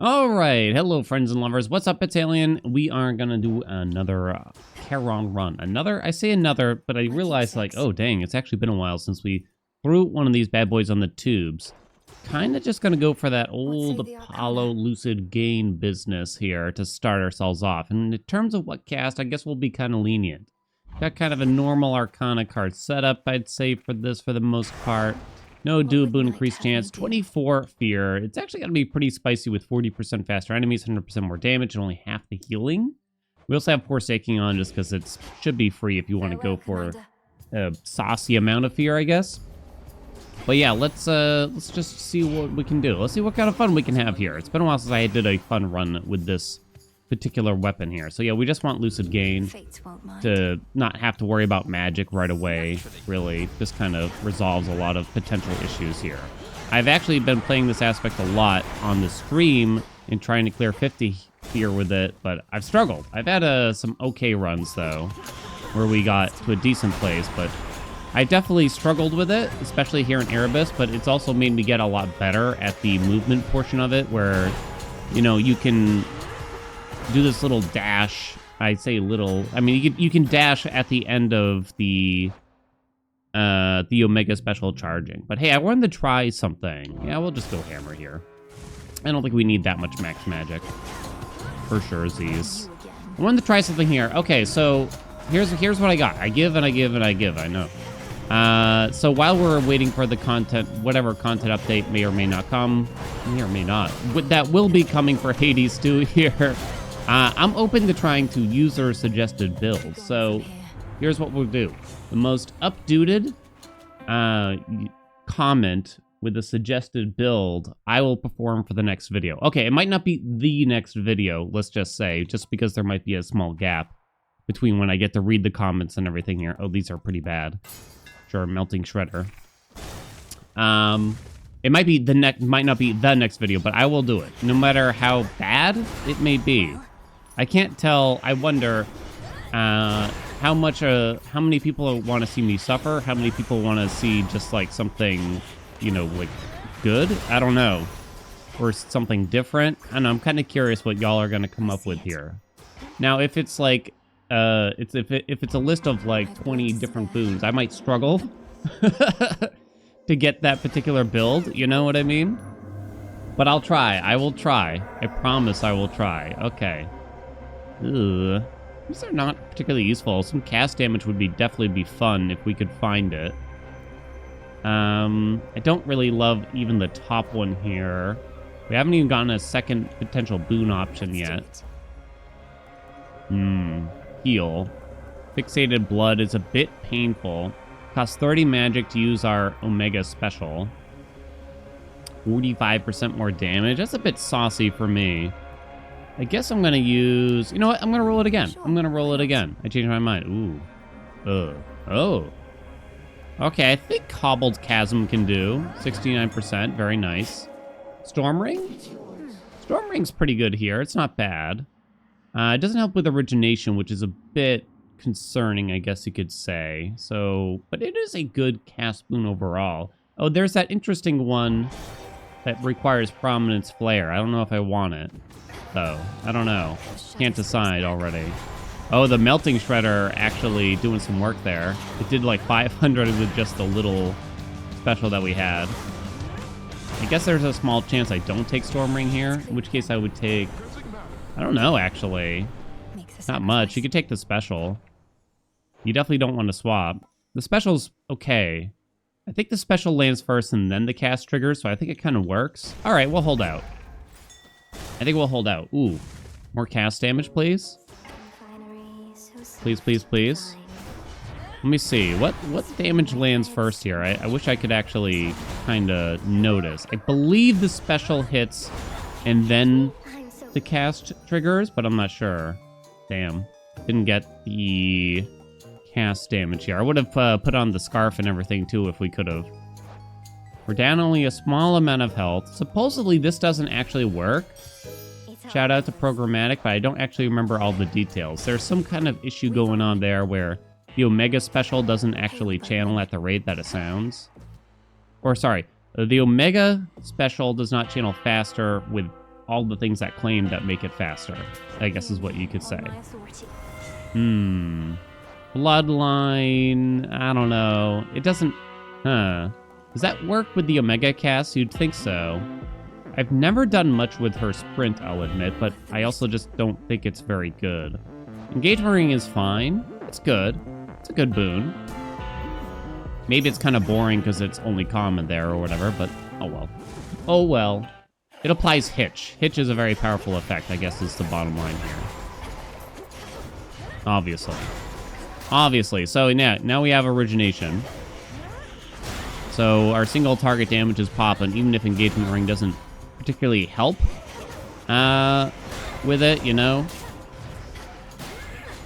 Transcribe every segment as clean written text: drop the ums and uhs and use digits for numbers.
All right, hello friends and lovers. What's up? It's Alien. We are gonna do another Charon run. I say another, but I realized like, oh dang, it's actually been a while since we threw one of these bad boys on the tubes. Kind of just gonna go for that old Apollo Lucid Gain business here to start ourselves off. And in terms of what cast, I guess we'll be kind of lenient. Got kind of a normal Arcana card setup, I'd say, for this for the most part. No do boon increased chance, 24 fear. It's actually going to be pretty spicy with 40% faster enemies, 100% more damage, and only half the healing. We also have Forsaking on just because it should be free if you want to go for a saucy amount of fear, I guess. But yeah, let's just see what we can do. Let's see what kind of fun we can have here. It's been a while since I did a fun run with this particular weapon here. So yeah, we just want Lucid Gain to not have to worry about magic right away, really. This kind of resolves a lot of potential issues here. I've actually been playing this aspect a lot on the stream and trying to clear 50 fear with it, but I've struggled. I've had some okay runs, though, where we got to a decent place, but I definitely struggled with it, especially here in Erebus, but it's also made me get a lot better at the movement portion of it, where, you know, you can do this little dash. I say little. I mean, you can dash at the end of the Omega special charging. But hey, I wanted to try something. Yeah, we'll just go hammer here. I don't think we need that much max magic for sure. Z's. I wanted to try something here. Okay, so here's what I got. I give and I give and I give. I know. So while we're waiting for the content, whatever content update may or may not come, may or may not, that will be coming for Hades 2 here. I'm open to trying to user-suggested builds, so here's what we'll do. The most updated comment with a suggested build, I will perform for the next video. Okay, it might not be the next video, let's just say, just because there might be a small gap between when I get to read the comments and everything here. Oh, these are pretty bad. Sure, Melting Shredder. It might not be the next video, but I will do it, no matter how bad it may be. I can't tell. I wonder how many people want to see me suffer, how many people want to see just like something, you know, like good. I don't know, or something different. I don't know. I'm kind of curious what y'all are gonna come up with here. Now, if it's like, if it's a list of like 20 different boons, I might struggle to get that particular build. You know what I mean? But I'll try. I will try. I promise I will try. Okay. Ugh. These are not particularly useful. Some cast damage would definitely be fun if we could find it. I don't really love even the top one here. We haven't even gotten a second potential boon option yet. Heal. Fixated blood is a bit painful. Costs 30 magic to use our Omega special. 45% more damage. That's a bit saucy for me. I guess I'm going to use... You know what? I'm going to roll it again. I changed my mind. Ooh. Oh. Okay, I think Cobbled Chasm can do. 69%. Very nice. Storm Ring? Storm Ring's pretty good here. It's not bad. It doesn't help with Origination, which is a bit concerning, I guess you could say. So, but it is a good cast boon overall. Oh, there's that interesting one that requires Prominence Flare. I don't know if I want it, though. I don't know. Can't decide already. Oh, the Melting Shredder actually doing some work there. It did like 500 with just the little special that we had. I guess there's a small chance I don't take Storm Ring here, in which case I would take... I don't know, actually. Not much. You could take the special. You definitely don't want to swap. The special's okay. I think the special lands first and then the cast triggers, so I think it kind of works. All right, we'll hold out. I think we'll hold out. Ooh, more cast damage, please. Please, please, please. Let me see. What damage lands first here? I wish I could actually kind of notice. I believe the special hits and then the cast triggers, but I'm not sure. Damn. Didn't get the cast damage here. I would have put on the scarf and everything too if we could have. We're down only a small amount of health. Supposedly this doesn't actually work. Shout out to Programmatic, but I don't actually remember all the details. There's some kind of issue going on there where the Omega special doesn't actually channel at the rate that it sounds. Or sorry, the Omega special does not channel faster with all the things that claim that make it faster, I guess is what you could say. Bloodline, I don't know. It doesn't, Does that work with the Omega cast? You'd think so. I've never done much with her sprint, I'll admit, but I also just don't think it's very good. Engagement ring is fine. It's good. It's a good boon. Maybe it's kind of boring because it's only common there or whatever, but oh well. Oh well. It applies Hitch. Hitch is a very powerful effect, I guess is the bottom line here. Obviously. So now we have origination. So our single target damage is popping, even if engagement ring doesn't particularly help with it, you know?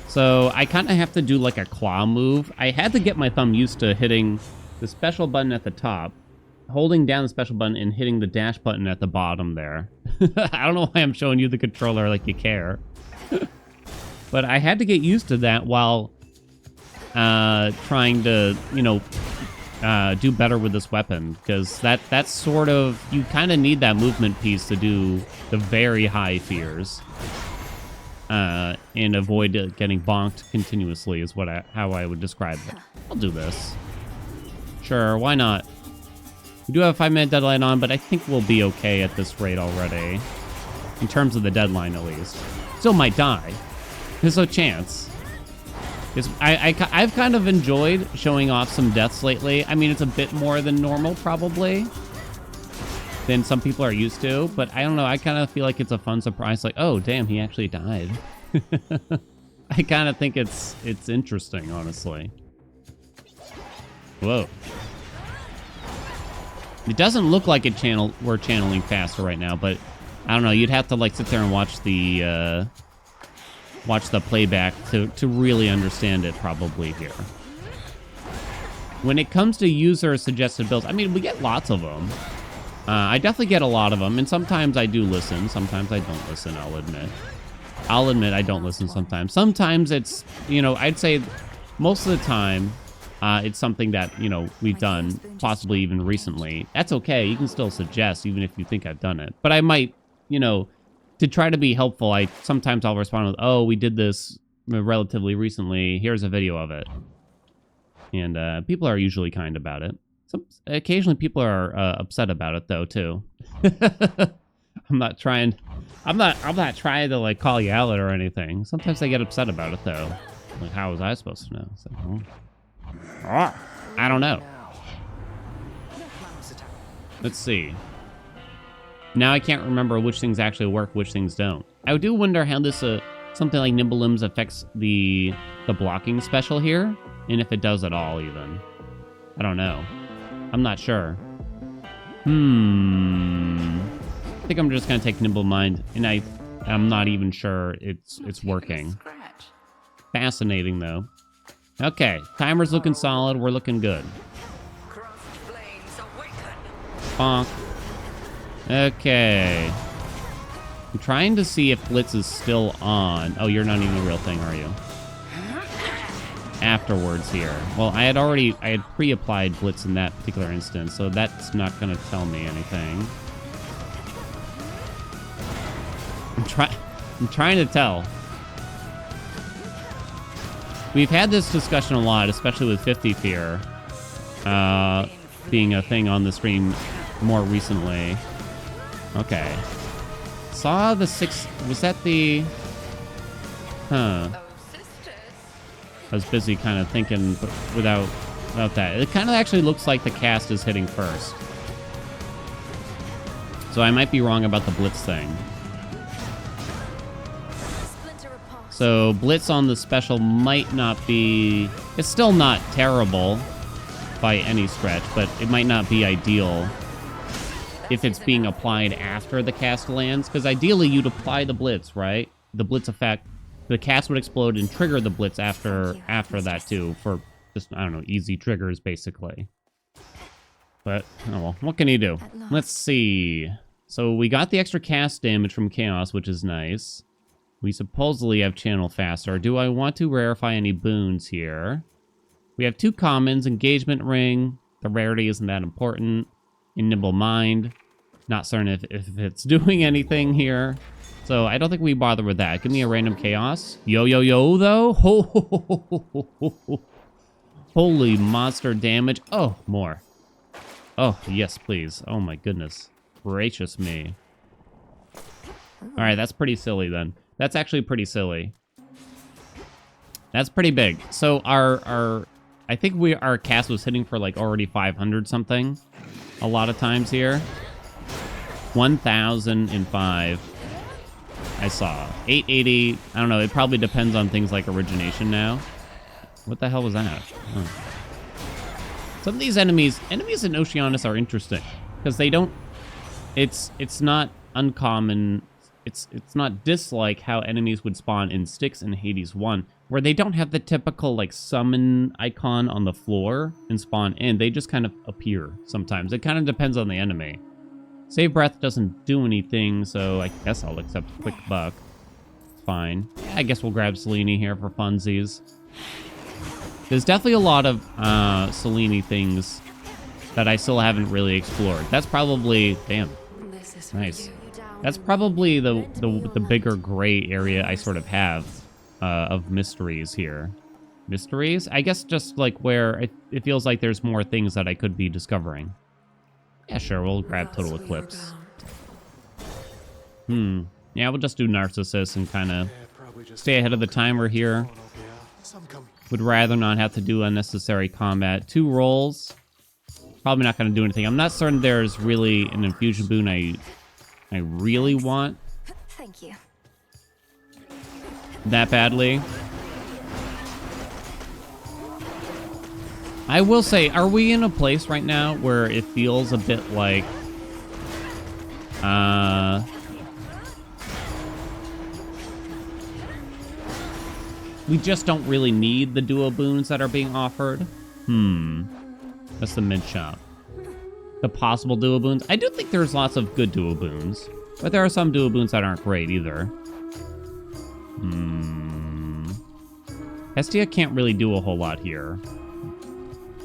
So I kind of have to do like a claw move. I had to get my thumb used to hitting the special button at the top, holding down the special button and hitting the dash button at the bottom there. I don't know why I'm showing you the controller like you care. But I had to get used to that while trying to, you know, do better with this weapon, because that's sort of, you kind of need that movement piece to do the very high fears and avoid getting bonked continuously is how I would describe it. I'll do this. Sure, why not? We do have a 5-minute deadline on, but I think we'll be okay at this rate already. In terms of the deadline, at least. Still might die. There's no chance. I've kind of enjoyed showing off some deaths lately. I mean, it's a bit more than normal, probably, than some people are used to. But I don't know. I kind of feel like it's a fun surprise. Like, oh, damn, he actually died. I kind of think it's interesting, honestly. Whoa. It doesn't look like we're channeling faster right now, but I don't know. You'd have to like sit there and watch the playback to really understand it probably here. When it comes to user suggested builds, I mean, we get lots of them. I definitely get a lot of them, and sometimes I do listen. Sometimes I don't listen, I'll admit. I don't listen sometimes. Sometimes it's, you know, I'd say most of the time, it's something that, you know, we've done, possibly even recently. That's okay. You can still suggest, even if you think I've done it. But I might, you know, to try to be helpful, sometimes I'll respond with, oh, we did this relatively recently. Here's a video of it. And people are usually kind about it. Occasionally people are upset about it, though, too. I'm not trying to, like, call you out or anything. Sometimes they get upset about it, though. Like, how was I supposed to know? It's like, oh, I don't know. Let's see. Now I can't remember which things actually work, which things don't. I do wonder how this, something like Nimble Limbs affects the blocking special here, and if it does at all, even. I don't know. I'm not sure. I think I'm just gonna take Nimble Mind, and I'm not even sure it's working. Fascinating, though. Okay, timer's looking solid. We're looking good. Bonk. Okay. I'm trying to see if Blitz is still on. Oh, you're not even a real thing, are you? Afterwards here. Well, I had pre-applied Blitz in that particular instance, so that's not going to tell me anything. I'm trying to tell. We've had this discussion a lot, especially with 50 Fear being a thing on the stream more recently. Okay. Saw the 6... Was that the... Huh. I was busy kind of thinking without that. It kind of actually looks like the cast is hitting first. So I might be wrong about the Blitz thing. So Blitz on the special might not be... It's still not terrible by any stretch, but it might not be ideal if it's being applied after the cast lands, because ideally you'd apply the Blitz, right? The Blitz effect, the cast would explode and trigger the Blitz after that too, for just, I don't know, easy triggers basically. But, oh well, what can you do? Let's see. So we got the extra cast damage from Chaos, which is nice. We supposedly have channel faster. Do I want to rarefy any boons here? We have 2 commons, Engagement Ring. The rarity isn't that important. In Nimble Mind. Not certain if it's doing anything here. So I don't think we bother with that. Give me a random chaos. Yo, yo, yo, though. Holy monster damage. Oh, more. Oh, yes, please. Oh, my goodness. Gracious me. All right, that's pretty silly, then. That's actually pretty silly. That's pretty big. So I think our cast was hitting for like already 500 something a lot of times here. 1,005 I saw. 880, I don't know, it probably depends on things like origination now. What the hell was that? Oh. Some of these enemies in Oceanus are interesting because they don't, it's not uncommon. It's not dislike how enemies would spawn in Styx and Hades 1, where they don't have the typical like summon icon on the floor and spawn in. They just kind of appear sometimes. It kind of depends on the enemy. Save Breath doesn't do anything, so I guess I'll accept Quick Buck. It's fine. Yeah, I guess we'll grab Selene here for funsies. There's definitely a lot of Selene things that I still haven't really explored. That's probably... Damn. Nice. That's probably the bigger gray area I sort of have of mysteries here. Mysteries? I guess just like where it feels like there's more things that I could be discovering. Yeah, sure, we'll grab Total Eclipse. Yeah, we'll just do Narcissus and kind of stay ahead of the timer here. Would rather not have to do unnecessary combat. 2 rolls. Probably not going to do anything. I'm not certain there's really an infusion boon I really want. Thank you. That badly. I will say, are we in a place right now where it feels a bit like we just don't really need the duo boons that are being offered? That's the mid shop. The possible duo boons. I do think there's lots of good duo boons, but there are some duo boons that aren't great either. Hestia can't really do a whole lot here.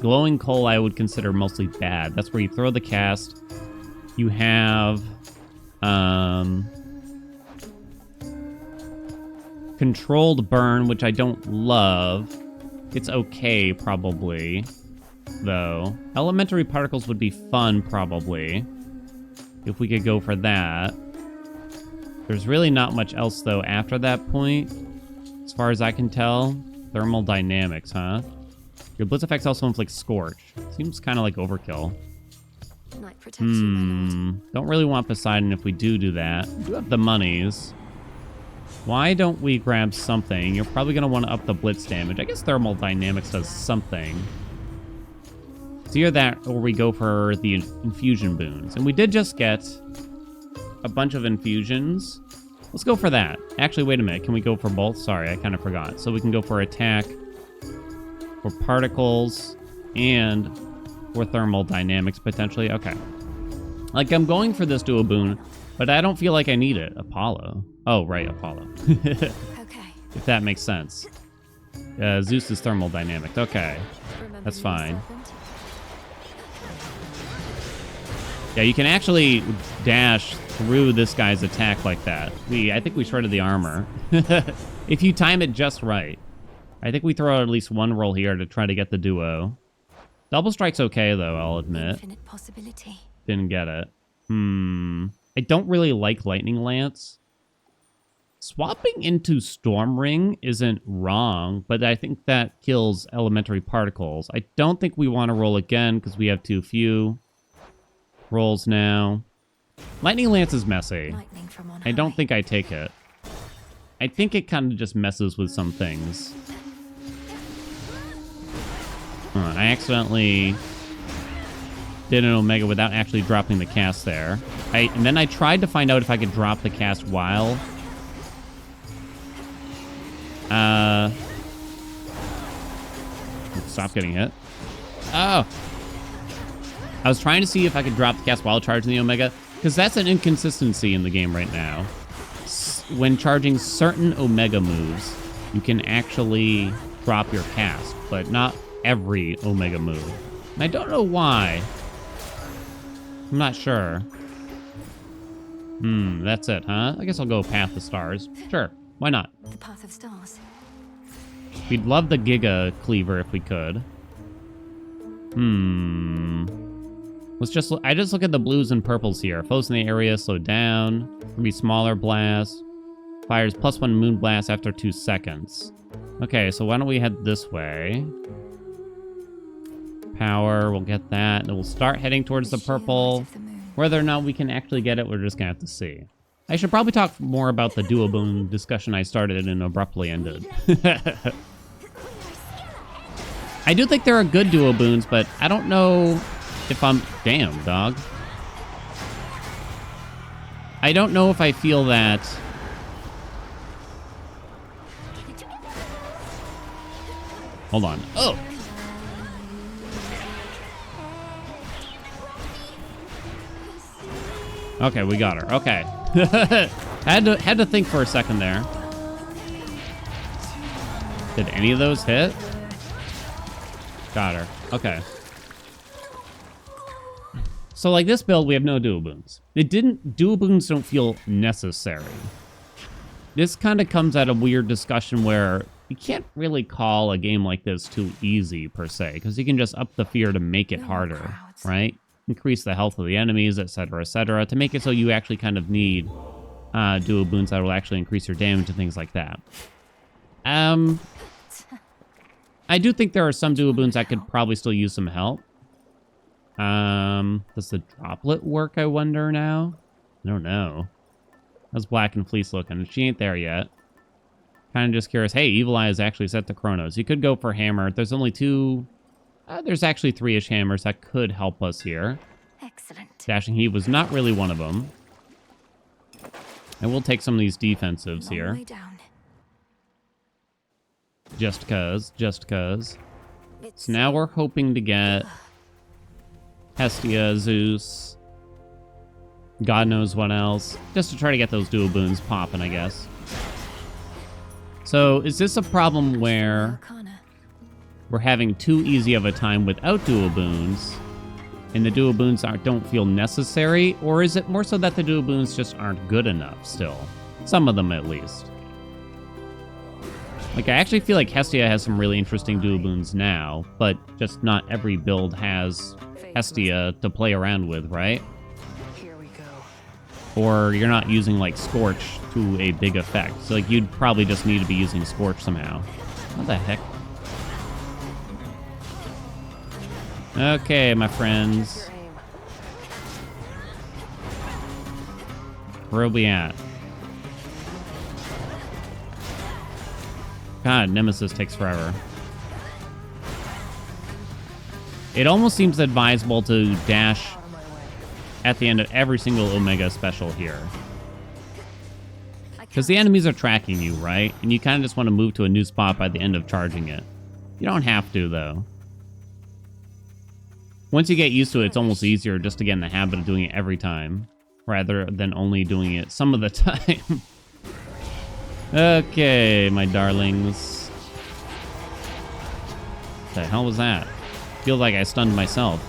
Glowing Coal I would consider mostly bad. That's where you throw the cast. You have Controlled Burn, which I don't love. It's okay, probably, though. Elementary Particles would be fun, probably, if we could go for that. There's really not much else, though, after that point, as far as I can tell. Thermal Dynamics, huh? Your Blitz effects also inflict Scorch. Seems kind of like overkill. Night protection, Don't really want Poseidon if we do that. We do have the monies. Why don't we grab something? You're probably going to want to up the Blitz damage. I guess Thermal Dynamics does something. It's either that or we go for the infusion boons. And we did just get a bunch of infusions. Let's go for that. Actually, wait a minute. Can we go for both? Sorry, I kind of forgot. So we can go for attack, for particles, and for thermal dynamics, potentially. Okay. Like, I'm going for this duo boon, but I don't feel like I need it. Apollo. Oh, right, Apollo. Okay. If that makes sense. Zeus is thermal dynamics. Okay. That's fine. Yeah, you can actually dash through this guy's attack like that. I think we shredded the armor. If you time it just right. I think we throw out at least one roll here to try to get the duo. Double Strike's okay, though, I'll admit. Infinite possibility. Didn't get it. I don't really like Lightning Lance. Swapping into Storm Ring isn't wrong, but I think that kills elementary particles. I don't think we want to roll again because we have too few rolls now. Lightning Lance is messy. I don't think I take it. I think it kind of just messes with some things. I accidentally did an Omega without actually dropping the cast there. And then I tried to find out if I could drop the cast while... Stop getting hit. Oh! I was trying to see if I could drop the cast while charging the Omega, because that's an inconsistency in the game right now. When charging certain Omega moves, you can actually drop your cast, but not every Omega move. And I don't know why. I'm not sure. That's it, huh? I guess I'll go Path of Stars. Sure, why not? The path of stars. We'd love the Giga Cleaver if we could. I just look at the blues and purples here. Foes in the area slow down. Maybe smaller blast. Fires +1 moon blast after 2 seconds. Okay, so why don't we head this way? Power, we'll get that. And we'll start heading towards the purple. Whether or not we can actually get it, we're just gonna have to see. I should probably talk more about the duo boon discussion I started and abruptly ended. I do think there are good duo boons, but I don't know if I'm... Damn, dog. I don't know if I feel that... Hold on. Oh! Okay, we got her. Okay. had to think for a second there. Did any of those hit? Got her. Okay. So like this build, we have no dual boons. Dual boons don't feel necessary. This kind of comes at a weird discussion where you can't really call a game like this too easy per se, because you can just up the fear to make it harder, right? Increase the health of the enemies, etc., to make it so you actually kind of need dual boons that will actually increase your damage and things like that. I do think there are some dual boons that could probably still use some help. Does the droplet work, I wonder now? I don't know. How's Black and Fleece looking? She ain't there yet. Kind of just curious. Hey, Evil Eye is actually set to Chronos. You could go for Hammer. There's only 2... there's actually 3-ish hammers that could help us here. Excellent. Dashing Heat was not really one of them. And we'll take some of these defensives here. Way down. Just cuz. So now we're hoping to get Hestia, Zeus, God knows what else, just to try to get those dual boons popping, I guess. So is this a problem where we're having too easy of a time without dual boons, and the dual boons don't feel necessary, or is it more so that the dual boons just aren't good enough still? Some of them, at least. Like, I actually feel like Hestia has some really interesting dual boons now, but just not every build has Hestia to play around with, right? Here we go. Or you're not using, like, Scorch to a big effect. So, like, you'd probably just need to be using Scorch somehow. What the heck? Okay, my friends. Where are we at? God, Nemesis takes forever. It almost seems advisable to dash at the end of every single Omega special here. Because the enemies are tracking you, right? And you kind of just want to move to a new spot by the end of charging it. You don't have to, though. Once you get used to it, it's almost easier just to get in the habit of doing it every time, rather than only doing it some of the time. Okay, my darlings. What the hell was that? Feels like I stunned myself.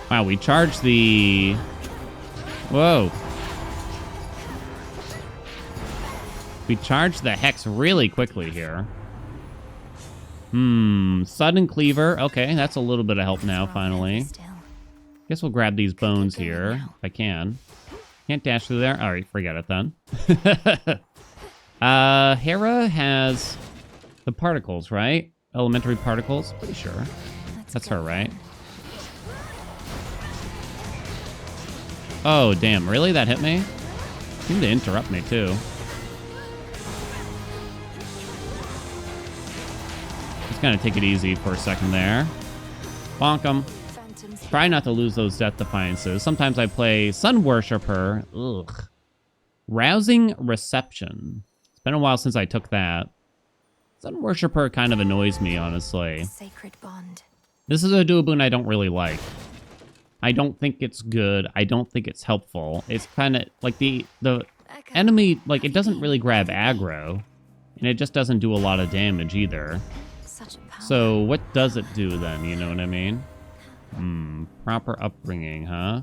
Wow, we charged the... Whoa. We charged the Hex really quickly here. Sudden Cleaver. Okay, that's a little bit of help now, finally. Guess we'll grab these bones here, if I can. Can't dash through there? Alright, forget it then. Hera has the particles, right? Elementary particles? Pretty sure. That's her, right? Oh, damn. Really? That hit me? Seemed to interrupt me, too. Just kind of take it easy for a second there. Bonk 'em. Try not to lose those Death Defiances. Sometimes I play Sun Worshipper. Ugh. Rousing Reception. It's been a while since I took that. Sun Worshipper kind of annoys me, honestly. Sacred bond. This is a dual boon I don't really like. I don't think it's good. I don't think it's helpful. It's kind of like the enemy, like, it doesn't really grab aggro, and it just doesn't do a lot of damage either. Such a So what does it do then? You know what I mean? Proper upbringing, huh?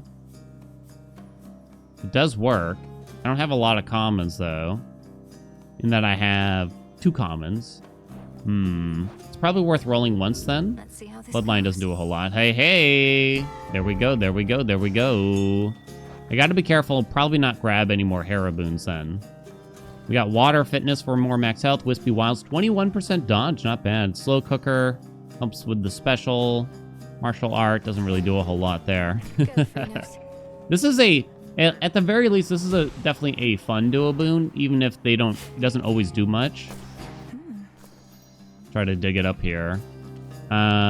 It does work. I don't have a lot of commons, though. In that I have 2 commons. It's probably worth rolling once, then. Let's see how this Bloodline doesn't do a whole lot. Hey, hey! There we go, there we go, there we go. I gotta be careful. Probably not grab any more Haraboons, then. We got Water Fitness for more max health. Wispy Wilds, 21% dodge. Not bad. Slow Cooker helps with the special. Martial Art doesn't really do a whole lot there. Go, Chronos. This is at the very least, this is definitely a fun duo boon, even if it doesn't always do much. Try to dig it up here.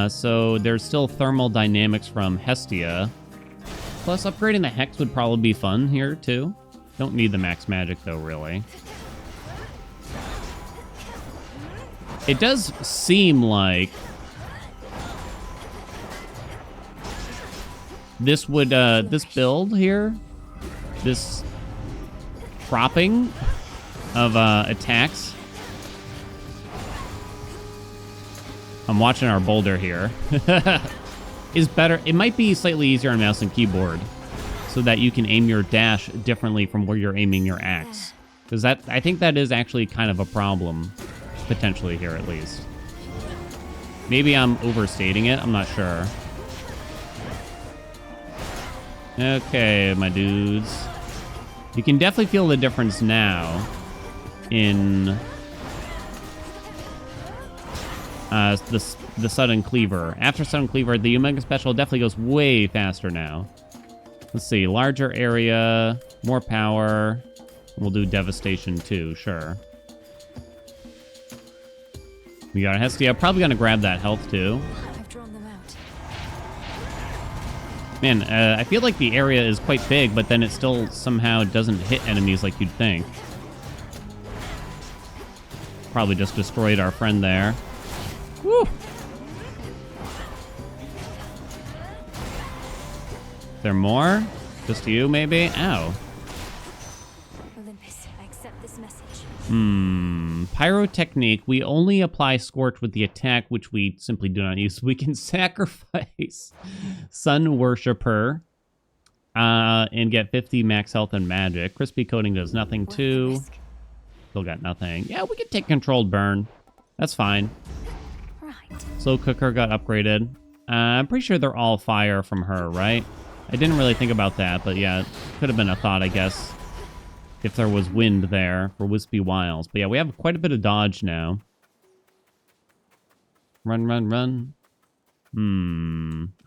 So there's still thermal dynamics from Hestia. Plus, upgrading the Hex would probably be fun here, too. Don't need the max magic, though, really. It does seem like this would, this build here, this cropping of attacks. I'm watching our boulder here. Is better. It might be slightly easier on mouse and keyboard so that you can aim your dash differently from where you're aiming your axe. Because I think that is actually kind of a problem, potentially here at least. Maybe I'm overstating it. I'm not sure. Okay, my dudes. You can definitely feel the difference now in the Sudden Cleaver. After Sudden Cleaver, the Omega Special definitely goes way faster now. Let's see, larger area, more power. We'll do Devastation too, sure. We got a Hestia. Probably gonna grab that health too. I've drawn them out. Man, I feel like the area is quite big, but then it still somehow doesn't hit enemies like you'd think. Probably just destroyed our friend there. Woo! Is there more? Just you, maybe? Ow. Olympus, I accept this message. Pyrotechnique. We only apply Scorch with the attack, which we simply do not use. We can sacrifice Sun Worshipper and get 50 max health and magic. Crispy Coating does nothing, Worth the too. risk. Still got nothing. Yeah, we can take Controlled Burn. That's fine. Right. Slow Cooker got upgraded. I'm pretty sure they're all fire from her, right? I didn't really think about that, but yeah, it could have been a thought, I guess, if there was wind there for Wispy Wilds. But yeah, we have quite a bit of dodge now. Run, run, run.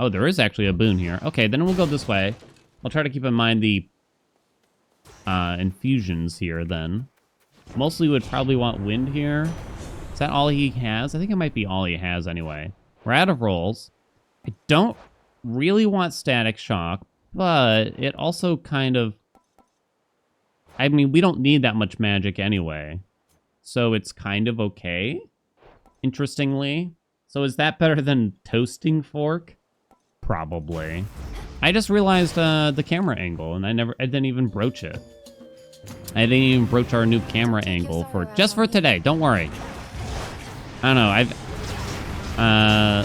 Oh, there is actually a boon here. Okay, then we'll go this way. I'll try to keep in mind the infusions here, then. Mostly would probably want wind here. Is that all he has? I think it might be all he has anyway. We're out of rolls. I don't really want Static Shock, but it also kind of... I mean, we don't need that much magic anyway. So it's kind of okay, interestingly. So is that better than Toasting Fork? Probably. I just realized the camera angle, and I didn't even broach it. I didn't even broach our new camera angle just for today. Don't worry. I don't know.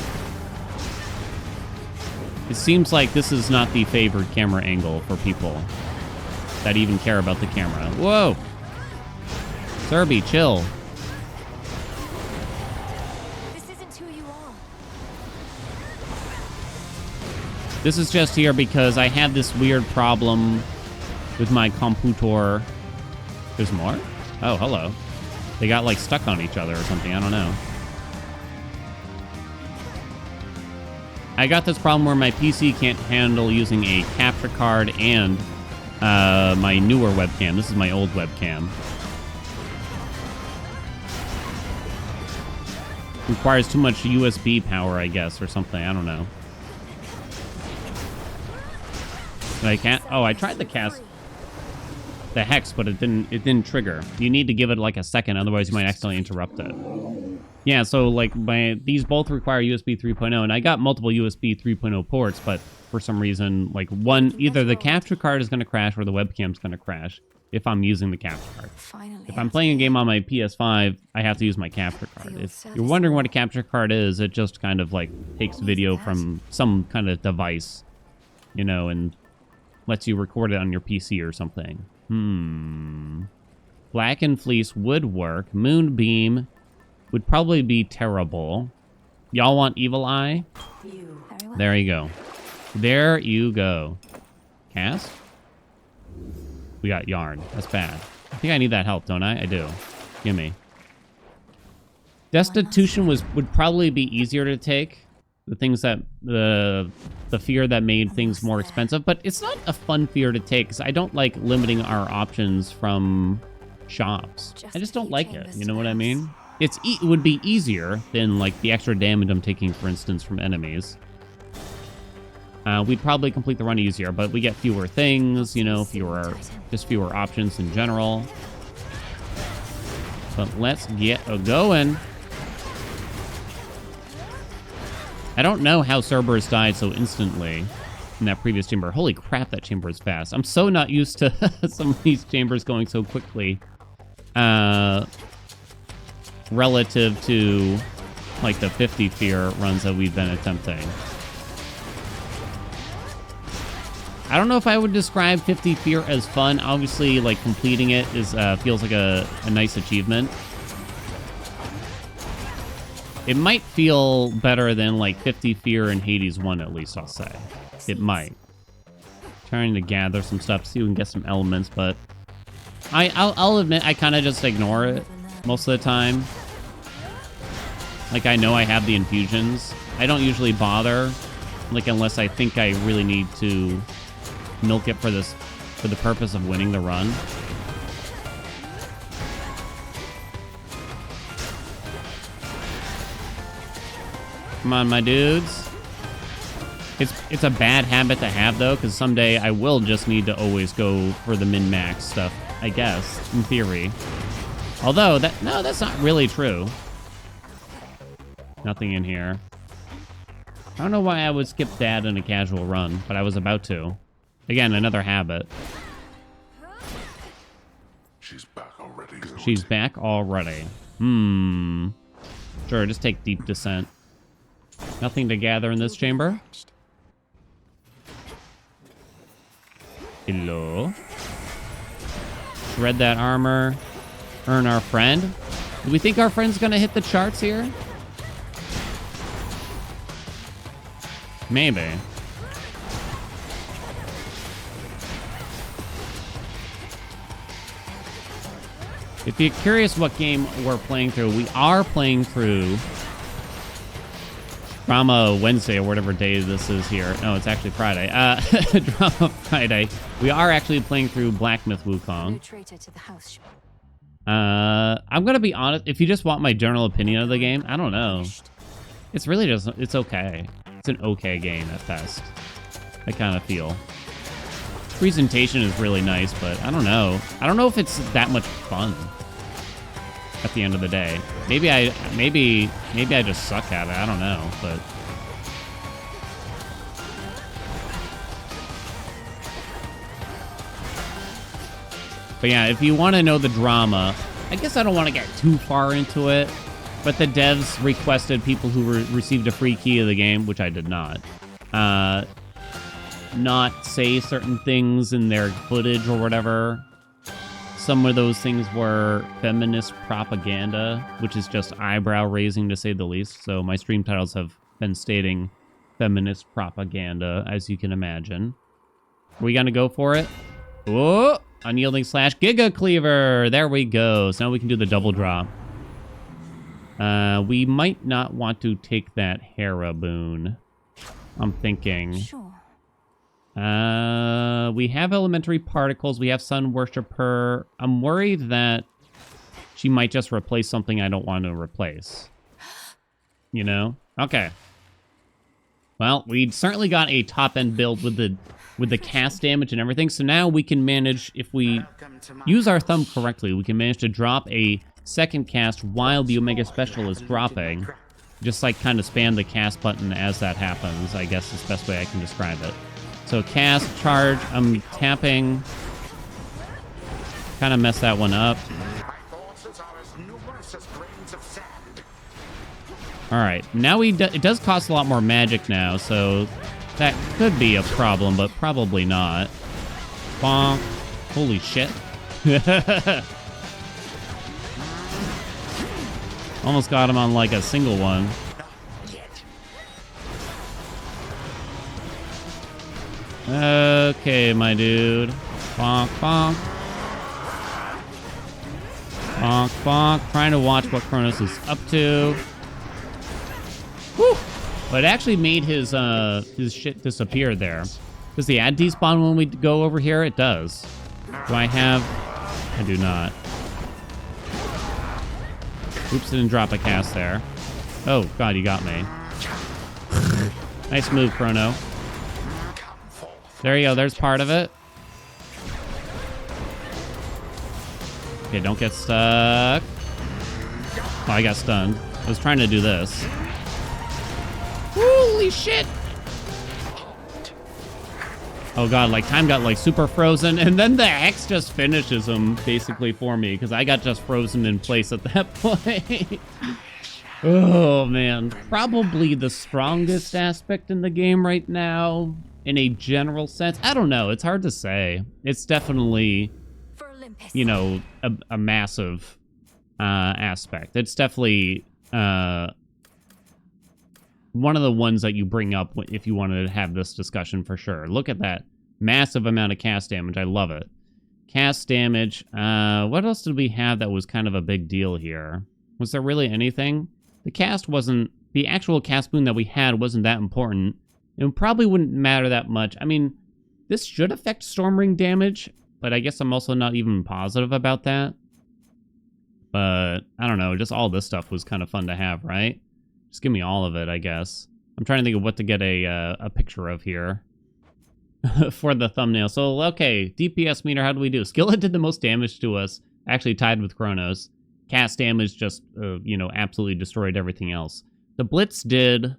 It seems like this is not the favored camera angle for people that even care about the camera. Whoa! Serby, chill. This isn't who you are. This is just here because I had this weird problem with my computer. There's more? Oh, hello. They got, like, stuck on each other or something. I don't know. I got this problem where my PC can't handle using a capture card and my newer webcam. This is my old webcam. Requires too much USB power, I guess, or something. I don't know. But I can't... Oh, I tried to cast the Hex, but it didn't trigger. You need to give it like a second, otherwise you might accidentally interrupt it. Yeah, so like these both require USB 3.0, and I got multiple USB 3.0 ports, but for some reason, like either the capture card is going to crash or the webcam's going to crash. if I'm using the capture card. Finally. If I'm playing a game on my PS5, I have to use my capture card. If you're wondering what a capture card is, it just kind of like takes video from some kind of device, you know, and lets you record it on your PC or something. Blackened Fleece would work. Moonbeam would probably be terrible. Y'all want Evil Eye? Very well. There you go. There you go. Cast? We got Yarn. That's bad. I think I need that help, don't I? I do. Gimme. Destitution would probably be easier to take. The things that the fear that made things more expensive, but it's not a fun fear to take because I don't like limiting our options from shops. I just don't like it. You know what I mean? It would be easier than like the extra damage I'm taking, for instance, from enemies. We'd probably complete the run easier, but we get fewer things, you know, fewer options in general. But let's get going. I don't know how Cerberus died so instantly in that previous chamber. Holy crap, that chamber is fast. I'm so not used to some of these chambers going so quickly. Relative to, like, the 50 fear runs that we've been attempting. I don't know if I would describe 50 fear as fun. Obviously, like, completing it is feels like a nice achievement. It might feel better than, like, 50 fear in Hades 1, at least, I'll say. It might. Trying to gather some stuff, see if we can get some elements, but I'll admit I kind of just ignore it most of the time. Like, I know I have the infusions. I don't usually bother, like, unless I think I really need to milk it for the purpose of winning the run. Come on, my dudes. It's a bad habit to have, though, because someday I will just need to always go for the min-max stuff, I guess, in theory. Although, that's not really true. Nothing in here. I don't know why I would skip that in a casual run, but I was about to. Again, another habit. She's back already. She's back already. Sure, just take deep descent. Nothing to gather in this chamber. Hello. Shred that armor. Earn our friend. Do we think our friend's gonna hit the charts here? Maybe. If you're curious what game we're playing through, we are playing through Drama Wednesday or whatever day this is here. No, it's actually Friday. Drama Friday. We are actually playing through Black Myth Wukong. I'm gonna be honest. If you just want my general opinion of the game, I don't know. It's really just, it's okay. It's an okay game at best. I kind of feel. Presentation is really nice, but I don't know. I don't know if it's that much fun at the end of the day. Maybe I just suck at it. I don't know, but yeah, if you want to know the drama, I guess I don't want to get too far into it, but the devs requested people who received a free key of the game, which I did not say certain things in their footage or whatever. Some of those things were feminist propaganda, which is just eyebrow raising to say the least. So my stream titles have been stating feminist propaganda, as you can imagine. Are we gonna go for it? Oh, unyielding slash Giga Cleaver. There we go. So now we can do the double drop. We might not want to take that Hera boon. I'm thinking. Sure. We have elementary particles. We have Sun Worshipper. I'm worried that she might just replace something I don't want to replace. You know? Okay. Well, we certainly got a top-end build with the cast damage and everything. So now we can manage, if we use our thumb correctly, we can manage to drop a second cast while the Omega Special is dropping. Just like kind of spam the cast button as that happens, I guess is the best way I can describe it. So cast, charge, I'm tapping. Kind of messed that one up. All right, now it does cost a lot more magic now, so that could be a problem, but probably not. Bonk. Holy shit. Almost got him on like a single one. Okay, my dude. Bonk, bonk. Bonk, bonk. Trying to watch what Chronos is up to. Woo! But it actually made his shit disappear there. Does the ad despawn when we go over here? It does. Do I have... I do not. Oops, didn't drop a cast there. Oh, God, you got me. Nice move, Chrono. There you go, there's part of it. Okay, don't get stuck. Oh, I got stunned. I was trying to do this. Holy shit! Oh god, like time got like super frozen, and then the X just finishes him basically for me because I got just frozen in place at that point. Oh man, probably the strongest aspect in the game right now in a general sense. I don't know, it's hard to say. It's definitely, you know, a massive aspect. It's definitely one of the ones that you bring up if you wanted to have this discussion for sure. Look at that massive amount of cast damage. I love it. Cast damage. What else did we have that was kind of a big deal here? Was there really anything? The cast wasn't... The actual cast boon that we had wasn't that important. It probably wouldn't matter that much. I mean, this should affect Storm Ring damage, but I guess I'm also not even positive about that. But, I don't know. Just all this stuff was kind of fun to have, right? Just give me all of it, I guess. I'm trying to think of what to get a picture of here for the thumbnail. So, okay, DPS meter, how do we do? Skillet did the most damage to us, actually tied with Chronos. Cast damage just, you know, absolutely destroyed everything else. The Blitz did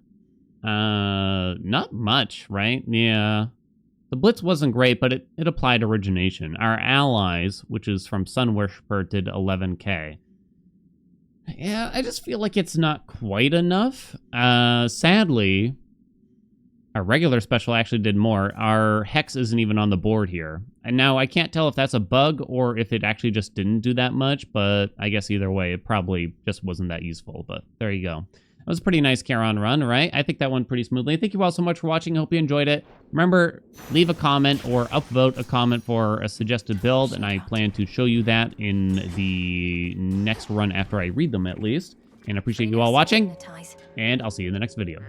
not much, right? Yeah. The Blitz wasn't great, but it applied origination. Our allies, which is from Sun Worshipper, did 11k. Yeah, I just feel like it's not quite enough. Sadly, our regular special actually did more. Our Hex isn't even on the board here. And now I can't tell if that's a bug or if it actually just didn't do that much, but I guess either way, it probably just wasn't that useful. But there you go. That was a pretty nice Charon run, right? I think that went pretty smoothly. Thank you all so much for watching. I hope you enjoyed it. Remember, leave a comment or upvote a comment for a suggested build, and I plan to show you that in the next run after I read them, at least. And I appreciate you all watching, and I'll see you in the next video.